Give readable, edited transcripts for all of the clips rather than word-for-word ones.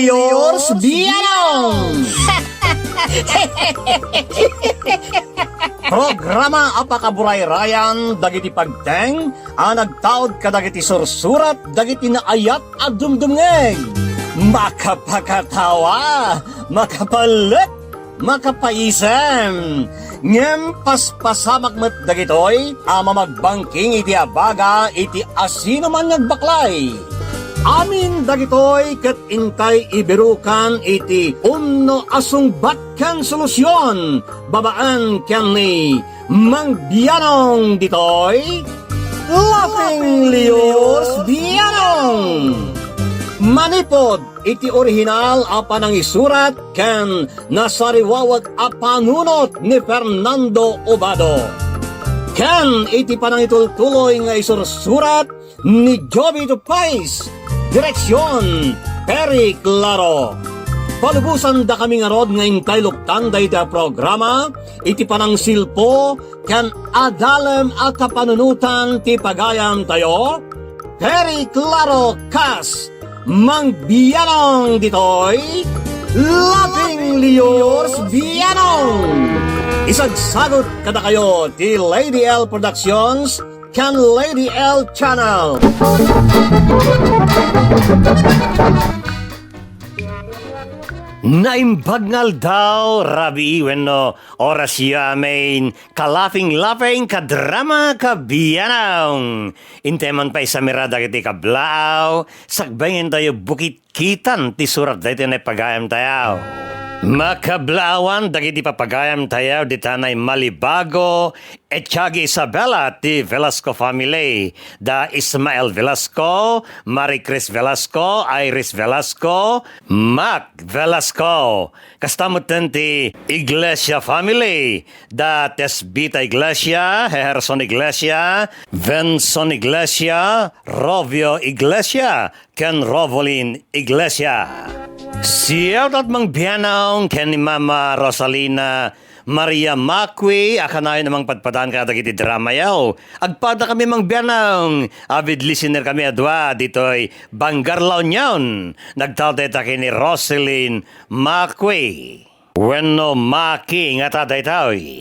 Liors Bianong! Programa apakaburay-rayan dagiti pagteng nagtaod kadagiti sursurat dagiti naayat at dumdumngeg. Makapakatawa, makapalit, makapaisem. Ngem paspasamak met dagitoy mamagbangking iti abaga iti asino man nagbaklay. Amin dagitoy ket intay ibirukan iti umno asungbat ken solusyon babaan ken ni Mang Bianong ditoy Laughing Liors Bianong. Manipod iti orihinal apanang isurat ken nasariwawag apanunot ni Fernando Obado. Ken iti panang itultuloy nga isursurat ni Joby Tupais. Direksyon, Perry Claro. Palubusan da kami nga rod nga intay luktan da iti programa, iti panang silpo, kan adalem a kapanunutan ti pagayam tayo. Perry Claro Kas, Mang Bianong ditoy, Laughing Liors Bianong. Isagsagot kada kayo ti Lady L Productions, kan Lady L Channel. Naimbagnal daw, Rabi, wenno, oras yamin, kalafing-lafing, kadrama, kabianaw. Inteman pa isa mirada kiti kablao, sakbayin tayo bukit-kitan, ti surat dito na pagayam tayo. Makablawan dagiti papagayam tayo di tanay Malibago et Tiagi Isabela ti Velasco family da Ismael Velasco, Marie Chris Velasco, Iris Velasco, Mac Velasco. Kastamutan ti Iglesia family da Tesbita Iglesia, Herson Iglesia, Venson Iglesia, Rovio Iglesia, ken Rovolin Iglesia. Siyaw at Mang Bianong ken ni Mama Rosalina Maria Macui akanayon namang padpadaan ka dagiti drama yaw. Agpada kami Mang Bianong. Avid listener kami adwa ditoy Banggarlaw nyawn. Nagtaldeta kini Rosalyn Macui. Wenno Maki nga taday taoy.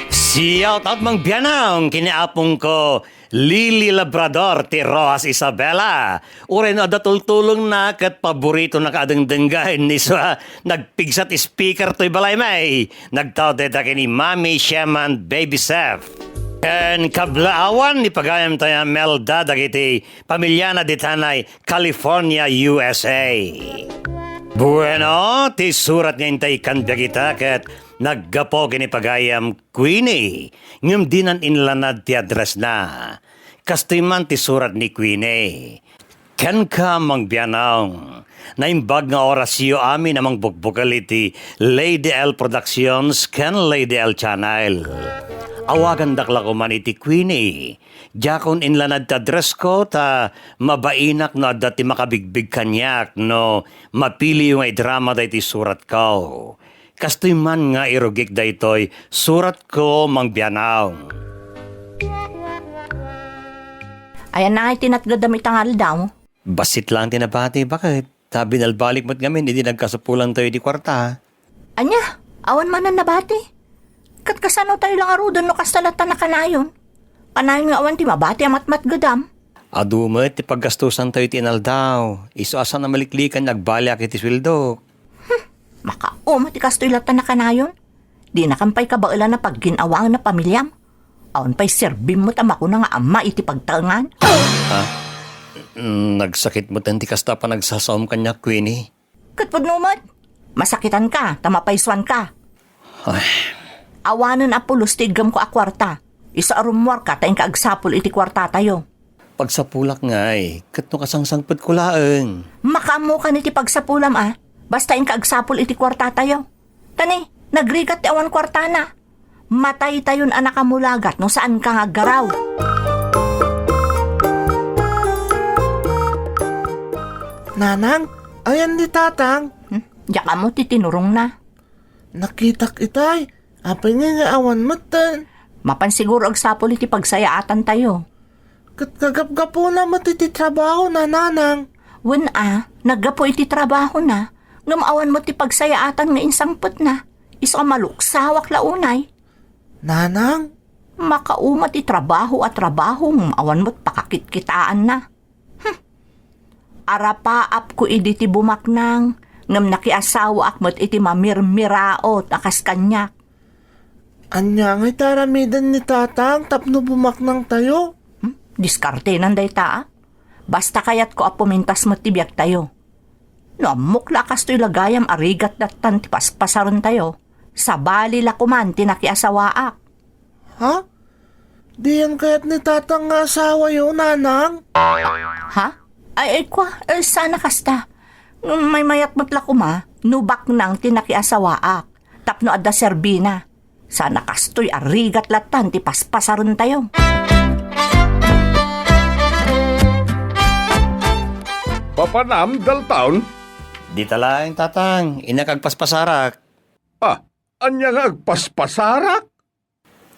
Siyaw at Mang Bianong kiniapong ko Lily Labrador ti Rojas Isabela. Uray na datultulong na kat paborito na kadengdenggahin ni sa nagpigsat speaker to'y balay may. Nagtawde da kini Mami Shaman Baby Seth. And kablaawan ni pagayam tayo Melda dagiti pamilya na ditanay California, USA. Bueno, ti surat nga intay kanbya kita kat naggapo kini pagayam Queenie. Ngam dinan inlanad ti address na. Kastiman ti surat ni Queenie. Ken ka Mang Bianong. Naimbag nga orasyo amin namang bukbukal iti Lady L Productions ken Lady L Channel. Awagan dakla ko man iti Queenie. Jakon inlanad ta address ko ta mabainak no dati makabigbig kanyak no mapili yung ay drama da iti surat ko. Kastoy man nga irugik da ito'y surat ko Mang Bianong. Ayan na nga itinatgadamit ang aldaw. Basit lang tinabati, bakit? Tabi nalbalik mo't ngamin, hindi nagkasupulang tayo di kwarta. Anya, awan man na nabati. Kat kasano tayo lang arudon no kastalatan na kanayon. Kanayon nga awan ti mabati amat-mat gadam. Adumet, ti paggastusan tayo tinaldaw. Iso asa na maliklikan nagbalyak iti swildok. Makaom ti kastulatan na kanayon. Di nakampay ka ba ilan na pagginawang na pamilyam? Awan pa'y serbim mo tamako na nga ama iti pagtangan. Ha? Nagsakit mo ti kasta pa nagsasaom kanya, Queenie. Katpod numad, masakitan ka, tamapaiswan ka. Ay. Awanan apulos tigam ko akwarta. Isa arumwar ka tayong kaagsapol iti kwarta tayo. Pagsapulak nga kat no kasangsangpad ko laeng. Makamo ka niti pagsapulam basta yung kaagsapol iti kwarta tayo. Tani, nagrigat ti awan kwarta na. Matay tayon anak kamulagat no saan ka nga garaw. Nanang, ayan ni tatang. Diyan mo titinurong na. Nakitak itay. Apay nga nga awan matan. Mapan siguro agsapol iti pagsayaatan tayo. Kat kagap-gapo na matititrabaho na nanang. Wen naggapo iti trabaho na, ngamawan mo ti pagsayaatan nga insangpot na, iso maluksawak launay. Nanang, Makauma ti trabaho at trabaho, ngamawan mo't pakakitkitaan na. Arapaap ko idi ti bumaknang, ngam nakiasawa akmat iti mamirmiraot akas kanyak. anya ngay taramidan ni tatang tapno bumaknang tayo. Diskarte nanday ta. Basta kayat ko apumintas mo tibyak tayo. No, muklakas to'y lagayam arigat datan ti paspasaron tayo. Sa bali lakuman tinakiasawaak. Ha? Diyan kaya't ni tatang nga asawa yun, nanang? Ha? Ay kwa, sana kasta. May mayat mo't lakuma, nubak nang tinakiasawaak. Tapno adda serbina. Sana kasto'y arigat latan ti paspasaron tayo. Papanam, Daltaon? Di talaang tatang, inakagpaspasarak. Anya nga agpaspasarak?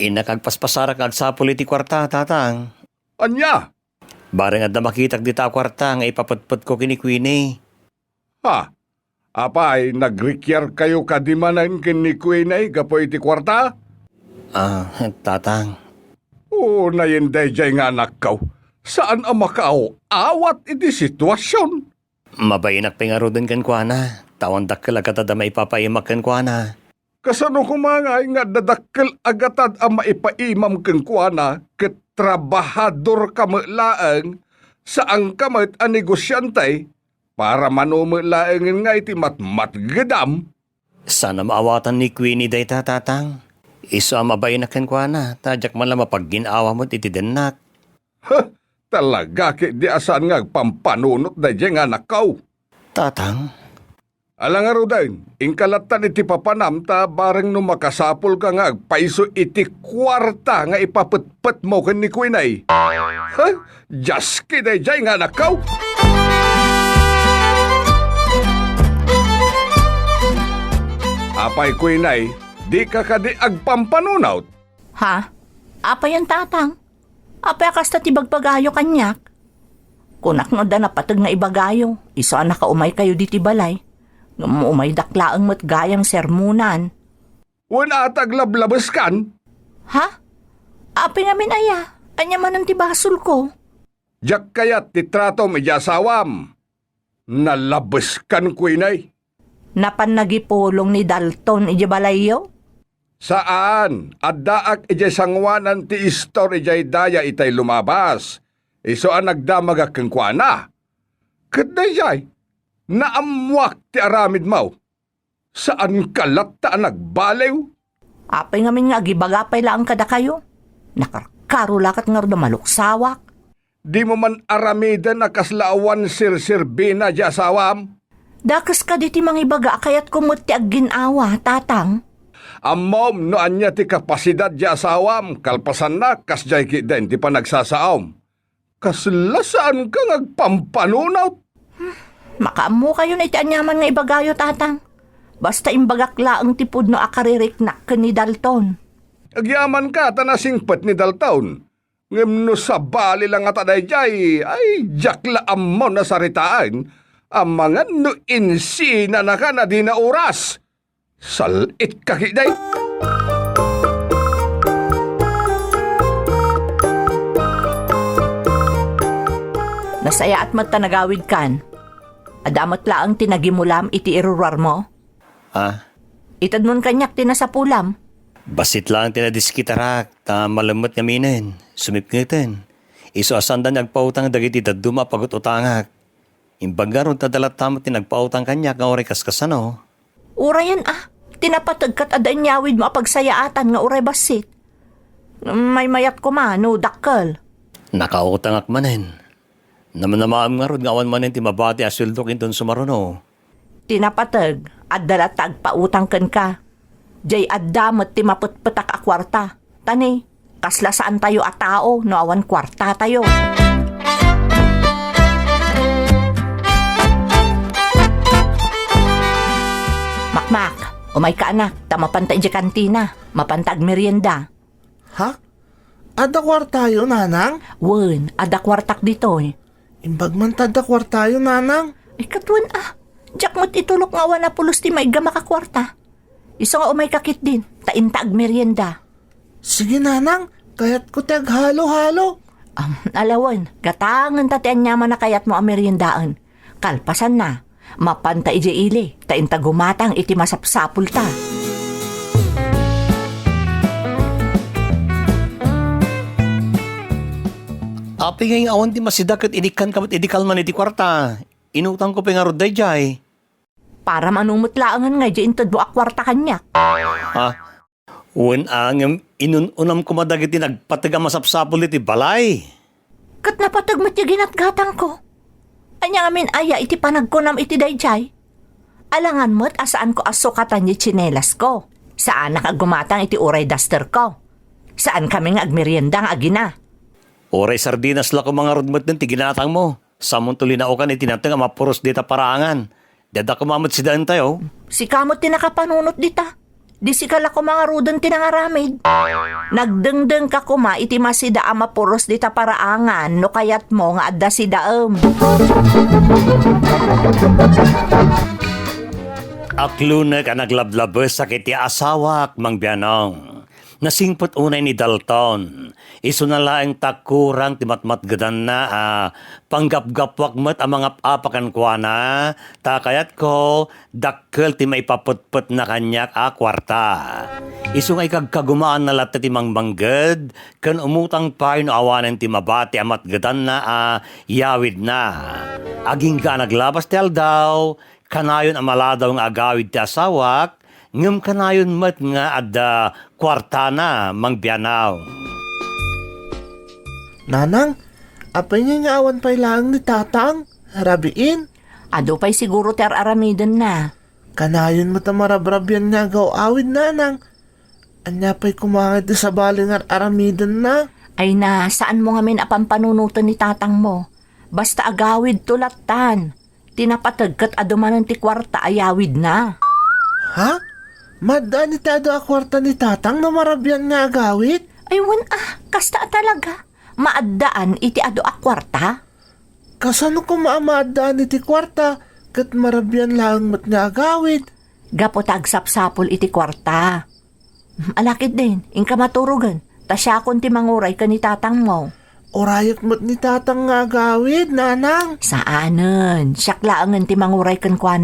Inakagpaspasarak agsapul iti kwarta, tatang. Anya? Bareng adda makitak di ta kwarta nga ipaputput ko kini Queenie. Apay, nagrekyar kayo kadimanan kini Queenie gapo iti kwarta? Tatang. Oo, nayenday jay nga anak kaw. Saan ang makao? Awat iti sitwasyon. Mabayinak pengarodin kan kuana. Tawan dakkel agatad ang maipapaimak kan kuana. Kasano kumangay nga dadakkel agatad ang maipaimam kang kuana ket trabahador kamelaang saan kamet ang negosyantay para manumelaangin nga iti matmatgedam. Sana maawatan ni Queenie day tatang. Iso ang mabayinak kan kuana. Tadyak man lang mapagginawa mo iti denak. Talaga ki di asaan nga agpampanunot da dyan nga nakaw. Tatang. Alang nga dahin, ingkalatan iti papanam ta bareng no makasapol ka nga agpaiso iti kwarta nga ipapetpet mo ken ni Quinay. Just kiday dyan nga nakaw. Apay Quinay, di ka kadi agpampanunot. Ha? Apa yan tatang? Apa kasta ti bagbagayo kanyak? Kunak no da napatag na ibagayo, iso anak ka umay kayo diti balay. Umay daklaang mat gayam sermunan. Wala taglablabas kan? Ha? Apa namin aya? Anya man ang tibasol ko? Jak kayat ti trato ijasawam. Nalabas kan Quinay. Napan nagipulong ni Dalton iji balayo? Saan? Addaak ijay sangwanan ti istor ijay daya itay lumabas. Iso ang nagdamagak kang kuana. Kaday jay, naamwak ti aramid mo. Saan kalat ta nagbalew? Apay ngamin nga gibagapay lang kada kayo. Nakarkaro lakat nga rin maluksawak. Di mo man aramidan na kaslaawan sir-sirbina di asawam. Dakas ka diti mangibaga kayat kumut ti agginawa, tatang. Amom no anya ti kapasidad di asawam, kalpasan na kas jay ki den ti panagsasaom. Kaslasaan kang agpampanunot. Makaammo kayo na iti anyaman nga ibagayo, tatang. Basta imbagakla ang tipod no akaririk na ni Dalton. Agyaman ka tanasingpet ni Dalton. Ngem no sa bali lang at aday jay, ay jakla ammo na saritaan. Ang mga no insina na ka na di na oras. Salit ka kiday. Nasaya at matanagawid kan. Adamat laang tinagimulam iti irurar mo. Itad mon kanyak tinasapulam. Basit lang tinadiskitarak. Ta malamot nga minen. Sumipngitin. Iso asandan nagpautang dagiti daduma pagut utangak. Imbagaron tadalat tamot tinagpautang kanyak nga oray kaskasano. Urayan tinapatag kat adan nyawid mo apagsayaatan nga uray basit. May mayat ko no dakkel. Nakautangak manen. Naman nga ron nga awan manen ti mabati asweldo kinton sumaruno. Tinapatag at dalatag pautang ken ka. Jay addamot ti maputputak a kwarta. Tani, kasla saan tayo a tao no awan kwarta tayo. Makmak, umay ka anak, tamapantay di kantina, mapantag merienda. Ha? Ada kwarta yun, nanang? Wen, ada kwartak dito eh. Imbag man tada kwartayo, nanang. Ay katwan Diyak mo't itulok nga awan na pulos ti maiga makakwarta. Iso nga umay kakit din, taintaag merienda. Sige, nanang. Kaya't ko tag halo-halo. Alawan, gatangan tatian nyaman na kayat mo ang meriendaan. Kalpasan na, mapanta ije ili, taintag gumatang iti masapsapul ta. Api ngayong awan di masidak at idikan kamat idikal man iti kwarta. Inutang ko pa nga roday jay. Para manumot laangan nga ije intod mo akwarta kanyak. Ha? Uwan ang inununam ko madag iti nagpataga masapsapul iti balay. Kat napatag mo't yagin at gatang ko. Anya amin aya iti panagkunam iti dayjay. Alangan mo't asaan ko asukatan ni tsinelas ko. Saan nakagumatang iti uray duster ko. Saan kami nga agmerienda nga agina. Oray sardinas la ko mga rodmat ng tiginatang mo. Samon tuloy na okan itinatang nga mapuros dita paraangan. Dada kumamot si daan tayo. Si kamot tinakapanunot dita. Di si kala ko mga rudan tinangaramid. Nagdengdeng ka kuma iti masida ama puros dita paraangan no kayat mo nga adda si daem. Akluna ka naglablabes sa kiti asawak, Mang Bianong. Nasingpot unay ni Dalton. Iso na laeng takurang timatmatgadan na panggapgapwak met ang mga apakan kwa na. Takayat ko, dakkel ti maipaputput na kanyak kwarta. Iso nga ikagkagumaan na lahat ti mangbangged, kan umutang pa no awanan ti mabati amatgadan na yawid na. Aging ka naglabas ti aldaw, kanayon amaladaw nga agawid ti asawak, ngem kanayon met nga adda kwarta na, Mang Bianaw. Nanang, apay niya nga awan pa'y lang ni tatang. Harabiin. Ado pa'y siguro ter aramiden na. Kanayon mo tamarabrabyan nga awid, nanang. Anya pa'y kumangit sa baling aramidan na. Ay na, saan mo nga min apampanunutan ni tatang mo? Basta agawid tulatan. Tinapatag kat adumanan ti kwarta ayawid na. Ha? Madaan ni tado akwarta ni tatang na marabyan nga agawid? Ay kasta talaga. Maaddaan iti ado akwarta? Kasano ko maamadaan iti kwarta kat marabyan lang mat nga agawid? Gapotag sapsapol iti kwarta. Alakid din, ingka maturugan. Tasyakon ti manguray ka ni tatang mo. Orayak mat ni tatang nga agawid, nanang. Saanen, syaklaangan ti manguray kan kwa.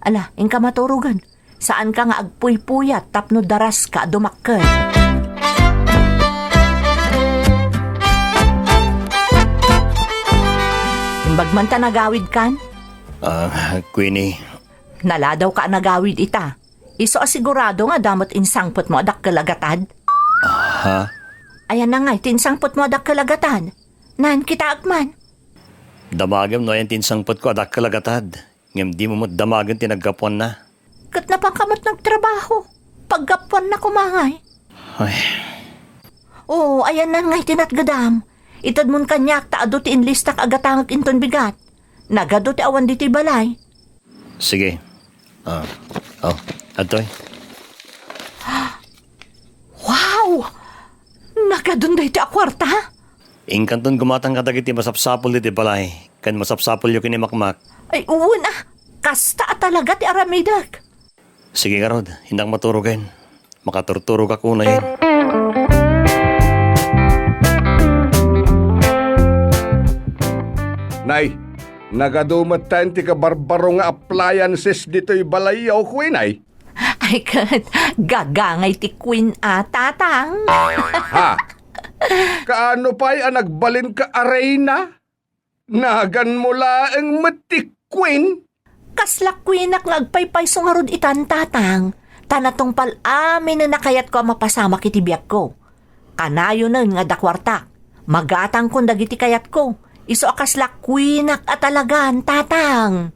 Ala, ingka maturugan. Saan ka nga agpuy-puyat tapno daras ka dumakkel. Imbagman ta nagawid kan? Queenie, Naladaw ka nagawid ita. Iso asigurado nga damot insangpot mo adak kalagatad. ha? Ayan na nga, tinsangpot mo adak kalagatad. Nan kita agman. Damagam no yan tinsangpot ko adak kalagatad. Ngem di mo mo't damagan tinagkapuan na. Kat napangkamot nagtrabaho. Paggapuan na kumangay. Ay, Oo, ayan na nga tinatgadam. Itad mon kanyak taado ti inlistak agatangag inton bigat. Nagado ti awan di ti balay. sige. Atoy. Wow! Nagadunday ti akwarta? Ingkanton gumatang kadagiti masapsapol iti balay. Kan masapsapol yung kinimakmak. Ay uwan kasta talaga ti aramidak. Sige ka Rod, hindang maturugan. Makaturturog ako na yun. Nay, nagadumat tayo ti kabarbaro nga appliances dito'y balayaw ko nay. Ay kat, gagangay ti queen tatang. Ha? Kaano pa'y nagbalin ka arena? Nagan mo laeng matikwin? Kasla queenak ngagpaypay sungarod itan tatang. Tanatong pal-amin na nakayat ko ang mapasama kiti biyak ko. Kanayo nun nga dakwartak. Magatang kong dagiti kayat ko. Iso akasla queenak at talagan tatang.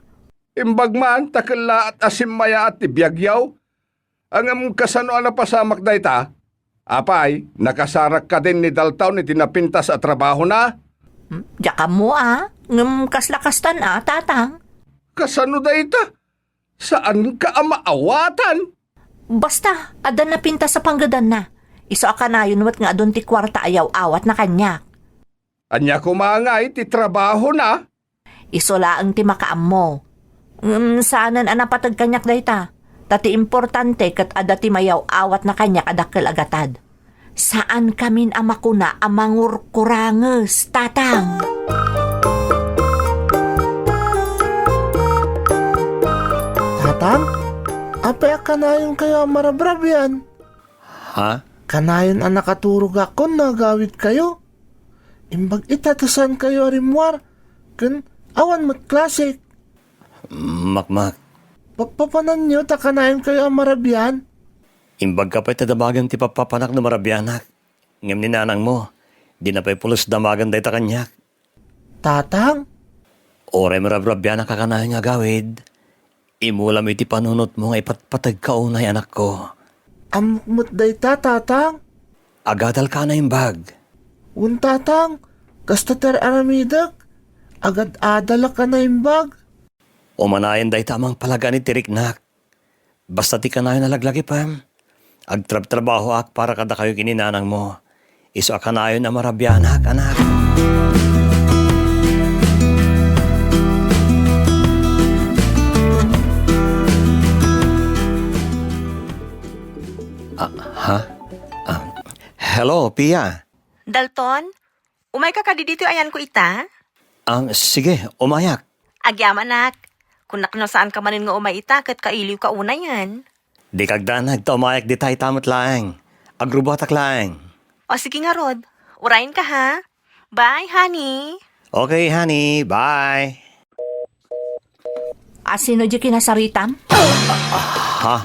Imbagman, takala at asimmaya at tibiyagyaw. Ang kasano na pasamak da ita? Apay, nakasarak ka din ni Dalton ni tinapintas at trabaho na? Diaka mo ngam kaslakastan tatang. Kasano da ita? Saan ka maawatan? Basta, adan na pinta sa panggadan na. Iso akanayon wat nga adon ti kwarta ayaw awat na kanya. Anya kumangay ti trabaho na? Isula ang ti makaam mo. Saanan anapatag kanyak dayta. Tati importante kat ada ti mayaw awat na kanyak adakkel agatad. Saan kamin amakuna amangur kuranges, tatang? Tatang, apay kanayon kayo marabrab yan. Ha? Kanayon ang nakaturog ako na gawid kayo. Imbag itatasan kayo rimwar. Kun awan mat klasik. Makmak. Pagpapanan nyo, takanayon kayo ang marabyan. Imbag ka pa'y tadabagan ti papapanak na marabyanak. Ngam ni nanang mo, di na pa'y pulos damagan day ta kanyak. Tatang, Oray marabrabyanak ka kanahin nga gawid. Imulam iti panunot mo nga ipatpatag kaunay anak ko. amot day ta, tatang. Agadal ka na imbag. Un tatang, kasta ter aramidak. Agad adala ka na imbag. Umanayan day tamang palaga ni tiriknak. Basta ti kanahin nalaglagi pa. Agtrab-trabaho ak para kada kayo kininanang mo. Iso akanayon na marabyanak, anak. Hello, Pia. Dalton, umay ka dito ayan ko ita? Sige, umayak. Agyaman nak, kung nakno saan ka manin nga umay ita, kat kailiw ka una yan. Di kagdanag, umayak di tayo tamot lang. Agrubatak lang. O sige nga Rod, urayin ka ha. Bye, honey. Okay, honey. Bye. Sino di kinasaritam? Ha?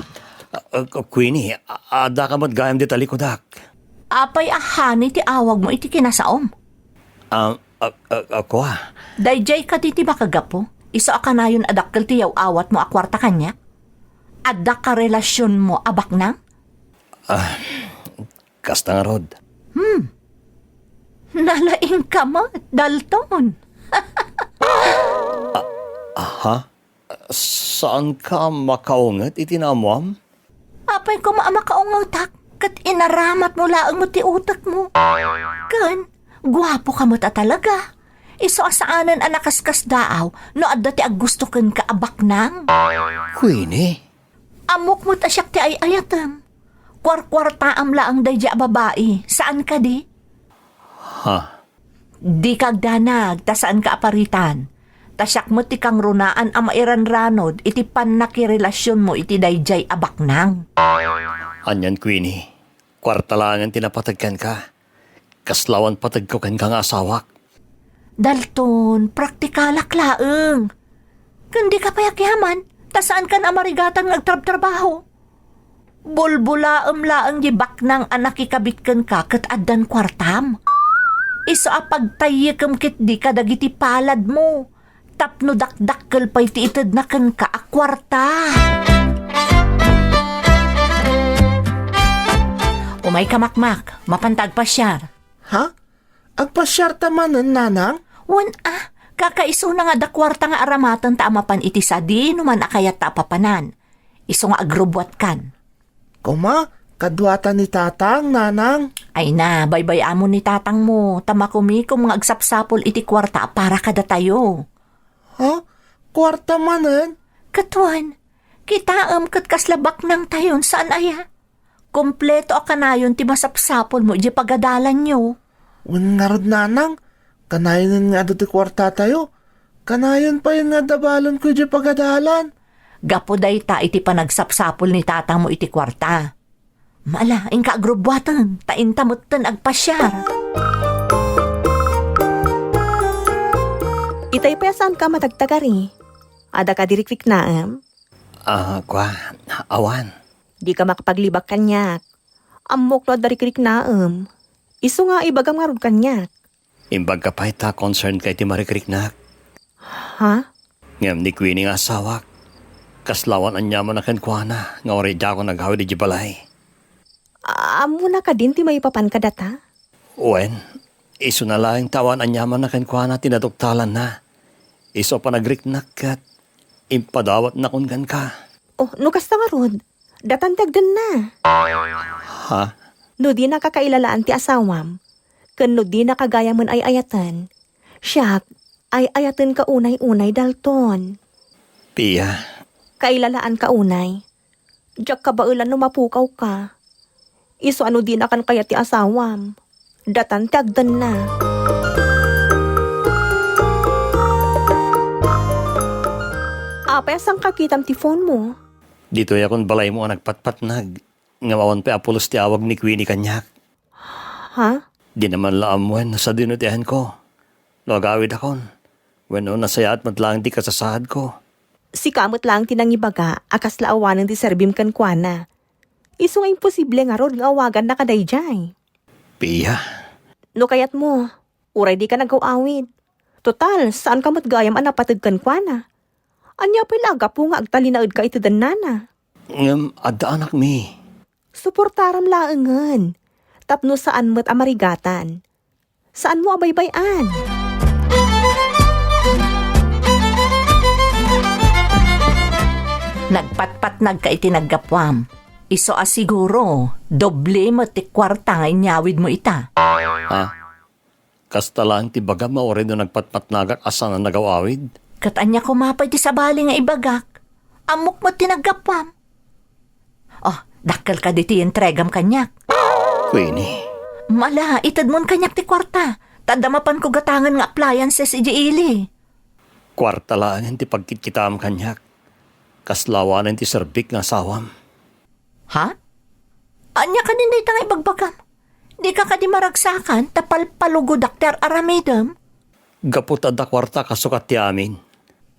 Queenie, ada ka matgayam di talikodak. Apay ahani ti awag mo iti kinasaom. Ako Dayjay ka diti makagapo. Iso akanayon adakkel ti yaw awat mo akwarta kanya. Ada ka relasyon mo abak na? Kasta nga, Rod. Nalaing ka mo, Dalton. Saan ka makaungat itinamwam? Apay ko maamakaungutak. Kat inaramat mo laang mo ti utak mo. Kan, guwapo ka mo ta talaga. Iso asaanan ang nakaskas daaw, no adda ti aggusto ken ka abak nang. Queenie? Amok mo ta siyak ti ay ayatam. Kwarkwarta am laang dayja babae. Saan ka di? Di kagdanag, ta saan ka aparitan. Tasyak mo ti kang runaan ang mairanranod, iti panakirelasyon mo iti dayjay abak nang. Anyan, Queenie. Kwarta lang ang tinapatagkan ka. Kaslawan patagkukan kang asawak. Dalton, praktikalak laeng. Kundi ka payakyaman, ta saan ka na marigatang nagtrab-trabaho. Bulbulaem laeng di baknang anak ikabitken ka ket addan kwartam. Iso apagtayyekem ket di ka dagiti palad mo. Tapno dakdakkel pay ti ited na ken ka a kwarta. Umay ka makmak, mapantag pa siyar. Ha? Agpasyar tamanan, nanang? Wan kakaiso na nga da kwarta nga aramatan ta amapan iti sadi numan akayat ta papanan. Iso nga agrobwat kan. Kuma, kadwata ni tatang, nanang. Ay na, baybay amo ni tatang mo, tamakumikom nga agsapsapol iti kwarta para kada tayo. Ha? Kwarta manan? Katuan, kita kat kaslabak ng tayon saan aya? Kompleto a kanayon ti masapsapol mo di pagadalan nyo. Un nga rod, nanang. Kanayon nga ti kwarta tayo. Kanayon pa yun nga dabalon ko di pagadalan. Gapo day ta iti panagsapsapol ni tatang mo iti kwarta. Mala, ingka agrobwatan, taintamutan agpasyar. Itay pa saan ka matagtagari? Ada ka dirikrik naam? Awan. Di ka makapaglibak kanyak. Amok no darikrik naam. Iso nga ibagam nga rod kanyak. Imbag ka pa'y ta concerned kay ti marikriknak. Ha? Ngam ni Queenie nga asawak. Kaslawan anya mo na kenkwana. Nga ori dya ako naghawi di balay. Amo na ka din ti may papan ka data? Uwen, iso na lang tawan anya man na kenkwana tinaduktalan na. Iso pa nagriknak kat impadawat na kungan ka. Oh, no kasta nga rod. Datantagdan na. Ha? No di nakakailalaan ti asawam. Ken no di nakagaya man ay ayatan. Siya, Ay ayaten ka unay-unay, Dalton. Pia, Kailalaan ka unay. Diyak ka ba ulan no mapukaw ka? Iso ano din akan kaya ti asawam. Datan ti agdan na. Apay asang kakitam ti phone mo? dito yakon balay mo ang nagpatpatnag. Ngawawan pa apulos ti awag ni Queenie kanyak. Ha? Di naman laamuan sa dinutihan ko. Lagawid akon. Weno nasaya at matlang di kasasahad ko. Si kamot lang tinangibaga akas laawanan ti serbim kan kuana. Iso nga imposible nga ron nga awagan na kadayjay. Pia, No kayat mo, uray di ka nag-awid. Total, saan ka matgayam ang napatag kan kuana? Anya pa'y laga po nga agtalinaod ka ito dan nana. adda anak mi. Suportaram laengan. Tapno saan mo't amarigatan. Saan mo abaybayan? Nagpatpatnag ka itinaggapwam. Iso asiguro, doble mo ti kwarta nga inyawid mo ita. Ha? Kasta lang ti baga maore do nagpatpatnagak asa na nagawawid. Katanya kumapay ti sabali nga ibagak. Amok mo tinaggapwam. Oh, dakkel ka di ti entregam kanyak. Queenie, Mala, itad mon kanyak ti kwarta. Tadamapan ko gatangan nga appliances iji ili. kwarta lang ti pagkitkitam kanyak. Kaslawanan ti serbik nga sawam. Ha? Anya ka din dayta nga ibagbagam. Di ka di maragsakan tapal palugo Dr. Aramidam. Gapot adda kwarta kasukat ti amin.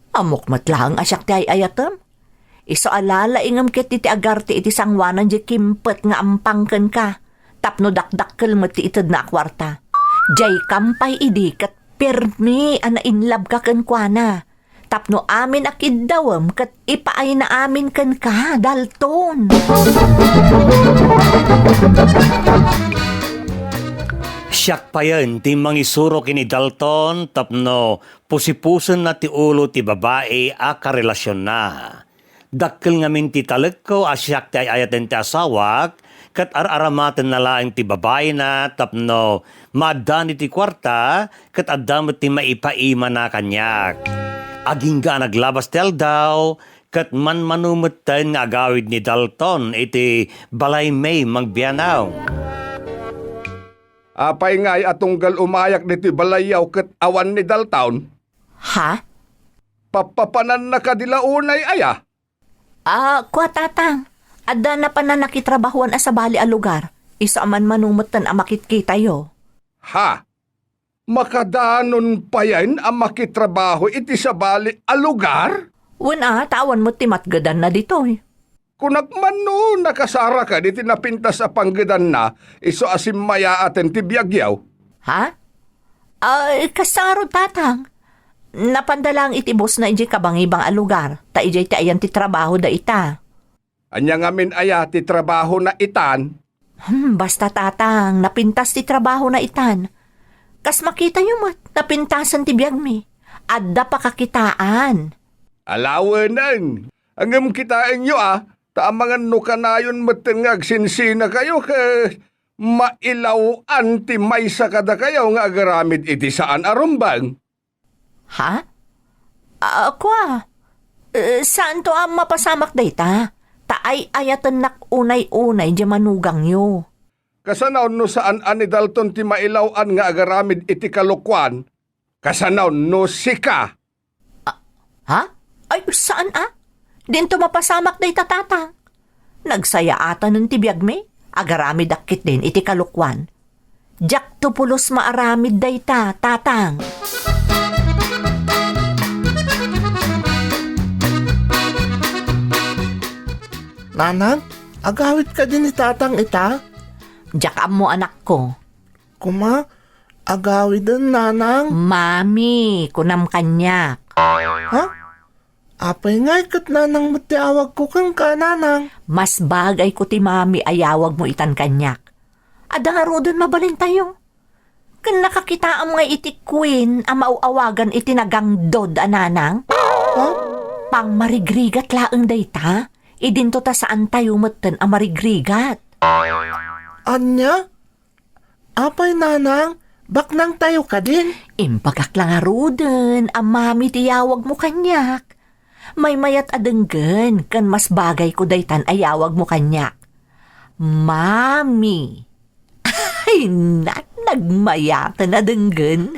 Amok matlang asyak ti ayatam. Iso alala ingam ket ti agarte iti sangwanan di kimpet nga ampangken ka. Tapno dakdakkel mo ti ited na kwarta. Jay kampay idi kat permi ana inlab ka ken kuana. Tapno amin akid dawam kat ipaay na amin ken ka, Dalton. Siyak pa yan, ti mangisuro kini Dalton, tapno pusipusan na ti ulo ti babae a karelasyon na. Dakkel ngamin ti talag ko, asyak ti ayaten ti asawak, kat araramaten na laing ti babae na, tapno madani ti kwarta, kat adamot ti maipaima na kanyak. Aging ga naglabas tel daw, kat manumuten nga agawid ni Dalton, iti balay may magbianaw. Apay nga'y atunggal umayak niti balayaw ket awan ni Daltown. Ha? Papapanan na kadila unay aya. Kwa tatang. Adda na pa na nakitrabahuan sa bali a lugar. Isa man manumutan ang makitkita yo. Ha? Makadanon pa yan ang makitrabaho iti sa bali a lugar? Wala, tawan mo timatgadan na dito eh. Kunak man no, nakasara ka diti napintas sa panggedan na, iso asim maya aten ti biyagyaw. Ha? Kasaro tatang. Napandalang itibos na iji kabangibang a lugar. Ta iji ti ayan ti trabaho da ita. Anya ngamin aya ti trabaho na itan, Basta tatang, napintas ti trabaho na itan. Kas makita nyo mat, napintasan ti biyag mi. Adda pa kakitaan. alawanan. Angam kitain nyo taamangan no kanayon matengag sinsina kayo ka mailawan ti maysa kada kayo nga agaramid iti saan arumbang. Ha? Kwa? Saan to ang mapasamak dayta? Taay ayatan nak unay-unay di manugang yo. Kasanaw no saan ani Dalton ti mailawan nga agaramid iti kalukwan. Kasanaw no sika. Ha? Ay, saan Dinto mapasamak dayta tatang. Nagsaya ata nun ti biyag mi. Agaramid akit din iti kalukwan. Jak to pulos maaramid dayta tatang. Nanang, agawit ka din ni tatang ita? Jak mo anak ko. Kuma, agawit din nanang. Mami, kunam kanyak. Ha? Apay nga ikat nanang matiawag ko kang ka, nanang. Mas bagay ko ti mami ayawag mo itan kanyak. Ada nga ro dun mabalin tayo. Kan nakakita ang mga iti queen ang mauawagan iti nagangdod ananang. Ha? Pang marigrigat laeng dayta. Idinto ta saan tayo matan ang marigrigat. Anya? Apay nanang, Baknang tayo ka din. Impagak lang aruden, ang mami tiyawag mo kanyak. May mayat adenggen, kan mas bagay ko daytan ayawag mo kanyak. Mami. Ay, nagmayatan adenggen.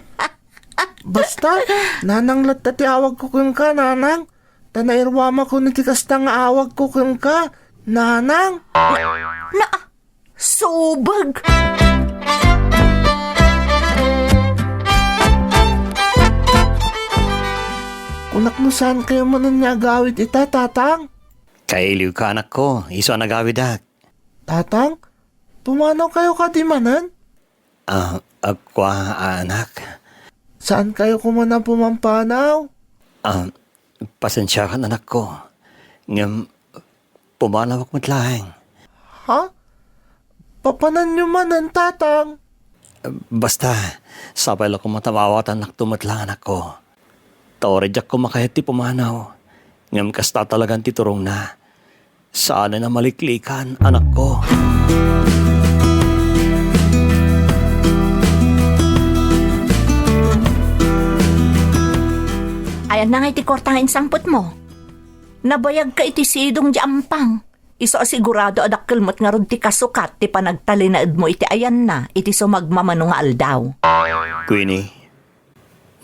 Basta, nanang latta ti awag ko kung ka, nanang. Tanairwama ko ni ti kasta nga awag ko kung ka, nanang. Subag! Kunak no saan kayo manan niya agawid ita, tatang? Kailiw ka anak ko, iso ang nagawidak. Tatang, pumanaw kayo ka di manan? Akwa anak. Saan kayo kumana pumampanaw? Pasensya ka anak ko. Ngam, pumanawak matlaeng. Ha? Papanan nyo manan, tatang? Basta, sabay lang ko matamawat anak tumatlang anak ko. Taoredyak ko makahit ti pumanaw. Ngam kasta talagang titurong na. Saan na maliklikan anak ko. Ayan na nga iti kortangain sangpot mo. Nabayag ka iti sidong di ampang. Iso asigurado adakkel mo't nga rod ti kasukat ti panagtalinaed mo iti ayan na iti sumagmamano nga aldaw. Queenie,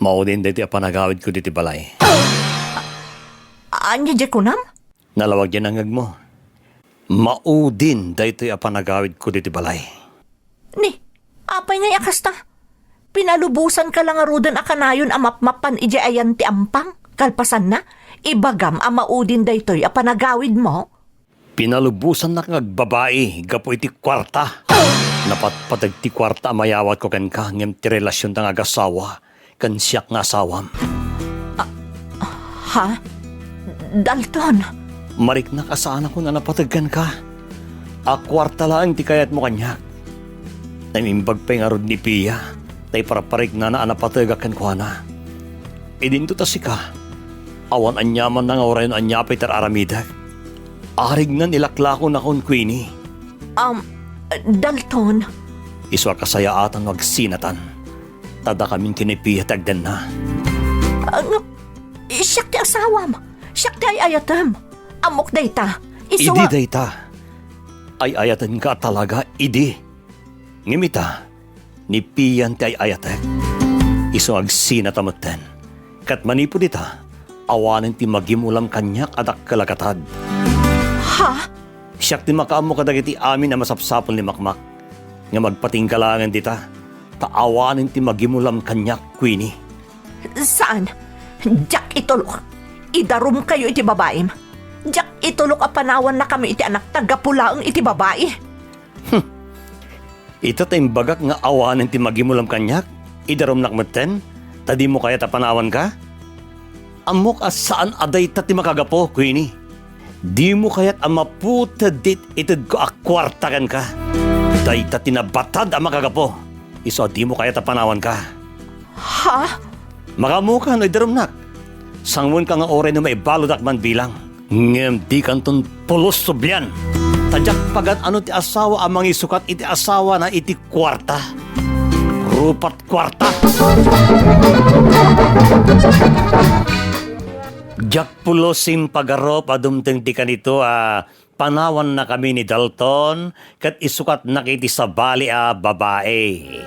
maudin dito ang panagawid ko dito balay. Anya di kunam? Nalawag yan ang mo. Maudin dito ang panagawid ko dito balay. Ni, apay nga yakasta. Pinalubusan ka lang arudan akanayon amapmapan iti ayan ti ampang. Kalpasan na, ibagam amaudin daytoy a panagawid mo. Pinalubusan na kang babae, gapo iti kwarta. Napatpatag ti kwarta mayawat ko kan ka, ngem ti relasyon tang agasawa, kan siyak nga asawam. Ha? Dalton? Marik na kasana ko na napatagkan ka. A kwarta lang ti kayat mo kanyak. Namimbag pa nga rod ni Pia, tay paraparig na napatagakan ko na. Idinto ta si ka, awan anyaman na nga orayon anya Peter Aramidag. Arig na nilaklako na kon Queenie. Dalton? Iswa kasayaatan wag sinatan. Tada kaming kinipiya tagdan na. Siyak ti asawam. Siyak ti ay ayatam. Amok dayta. Idi dayta. Ay ayatan ka talaga, idi. Ngimita, ni piyan ti ay ayatek. Iso ag sinatamutten. Kat manipo dita, awanin ti magimulam kanyak adak kalakatad. Ha? Siyak ti makaamo kadagiti amin na masapsapon ni Makmak. Nga magpatingkalangan dita, taawanin ti magimulam kanyak, Queenie. Saan? Jack itulok. Idarum kayo iti babaim. Jack itulok a panawan na kami iti anak tagapulaang iti babae. Ito tayong bagak nga awanin ti magimulam kanyak, idarom nakmeten, tadi mo kaya tapanawan ka? Amok as saan aday ta ti makagapo, Queenie. Di mo kaya't amaputa dit itid ko akwartakan ka. Day ta tinabatad ang makagapo. Iso di mo kaya't tapanawan ka. Ha? Makamuka no idarom nak. Sangmun ka nga oray na maibalod man bilang. Ngem di kanton pulos subyan. Tadyak pagat ano ti asawa amang isukat iti asawa na iti kwarta. Rupat kwarta. Jack pulosim pagarop adumteng ti kanito panawan na kami ni Dalton kat isukat nakiti sa bali babae.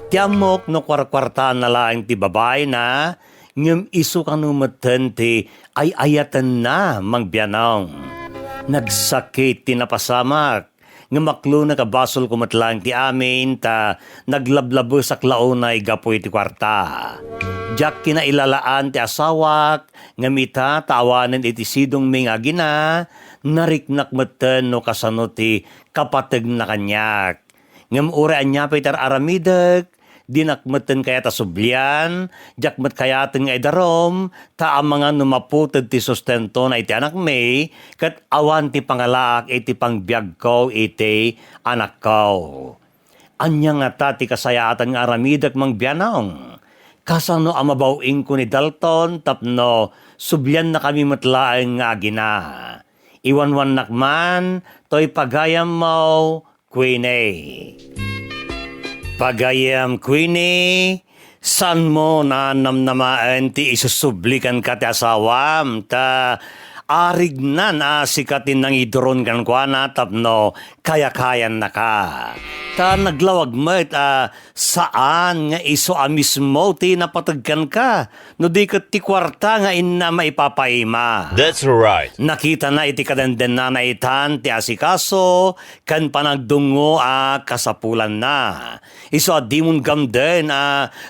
Tiamok no kwarkwarta na lang ti babae na ngem isukan numeten ti ay ayatan na mangbianong. Nagsakit ti napasamak. Ngamaklo na kabasol kumatlang ti amin ta naglablabo sa klaunay gapoy ti kwarta. Jack kinailalaan ti asawak, ngamita tawanan iti sidong mingagina, nariknak meten no kasano ti kapateg na kanyak. Ngam urean niya Peter Aramidag, dinakmeten kaya ta sublian, jakmet kayaten nga idarom, ta ang mga numaputad ti sustento na iti anak may, kat awan ti pangalaak iti pangbiag ko iti anak ko. Anya nga ta ti kasayaatan nga Aramidag mang bianong. Kasano ang mabawing ko ni Dalton tapno subyan na kami matlaeng nga agina. Iwanwan nakman, to'y pagayam mo, Queenie. Pagayam, Queenie, saan mo na namnamaan ti isusublikan ka ti asawam, ta arig na sikatin ng idron kan kwa na tapno kaya-kayan na ka. Ta naglawag mo saan nga iso mismo ti napatagkan ka, no di ka ti kwarta nga inna maipapaima. That's right. Nakita na iti kadenden na naitan ti asikaso kan panagdungo kasapulan na. Iso di mong gamden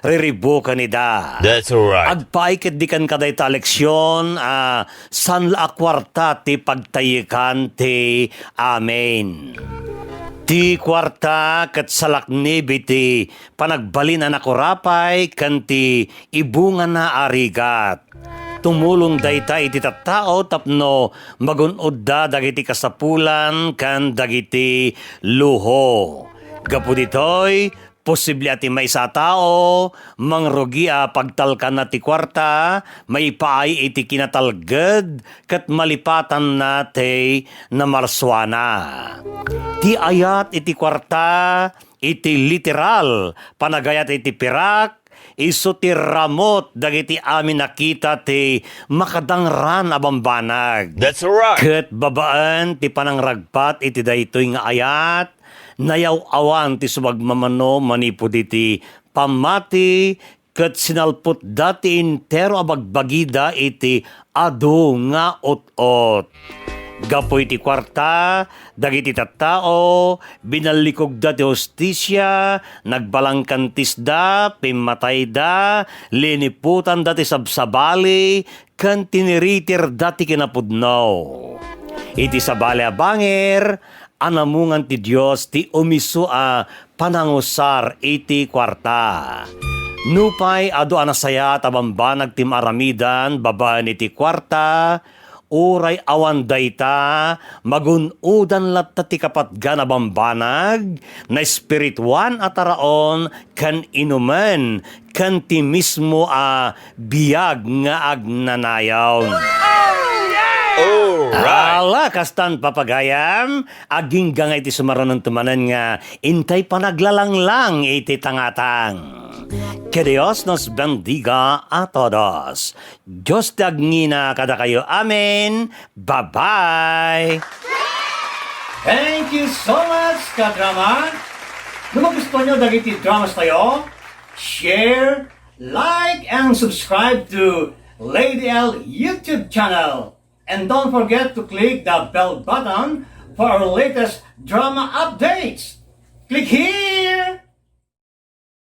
riribo ka nida. That's right. Agpaikit di kan kaday ta leksyon san la kwarta ti pagtayikan ti amen. Ti kwarta ket salaknib iti panagbalin na nakurapay kan ti ibunga na arigat. Tumulong dayta iti tattao tapno magunod da dagiti kasapulan kan dagiti luho. Gapu ditoy, posible ati may sa tao, mangrugi pagtalkan na ti kwarta, may paay iti kinatalged, kat malipatan na ti namarswana. Ti ayat iti kwarta, iti literal, panagayat iti pirak, iso ti ramot dagiti amin nakita ti makadangran abambanag. That's right. Ket babaan ti panangragpat iti daytoy nga ayat, nayaw awan ti sumagmamano manipod iti pamati ket sinalpot dati intero abagbagida iti adu nga ot-ot. Gapoy ti kwarta, dagiti tattao, binalikog da ti hostisya, nagbalangkantis da, pimatay da, liniputan da ti sabsabali, kan tiniritir da ti kinapudnaw. Iti sabali banger, anamungan ti Diyos ti umiso panangusar iti kwarta. Nupay ado anasaya tabambanag ti maramidan babaan iti kwarta, uray awan dayta, magunudan latta ti kapatgan abambanag, na espirituan ataraon kan inumen, kan ti mismo biyag nga agnanayaw. Alright. Ala, kastan papagayam, aging gangay iti sumaron ng tumanan nga, intay panaglalanglang iti tangatang. Que Dios nos bendiga a todos. Diyos dagnina kada kayo. Amen. Bye-bye. Thank you so much, kadrama. Kung magustuhan nyo dagiti dramas tayo, share, like, and subscribe to Lady L YouTube channel. And don't forget to click the bell button for our latest drama updates. Click here!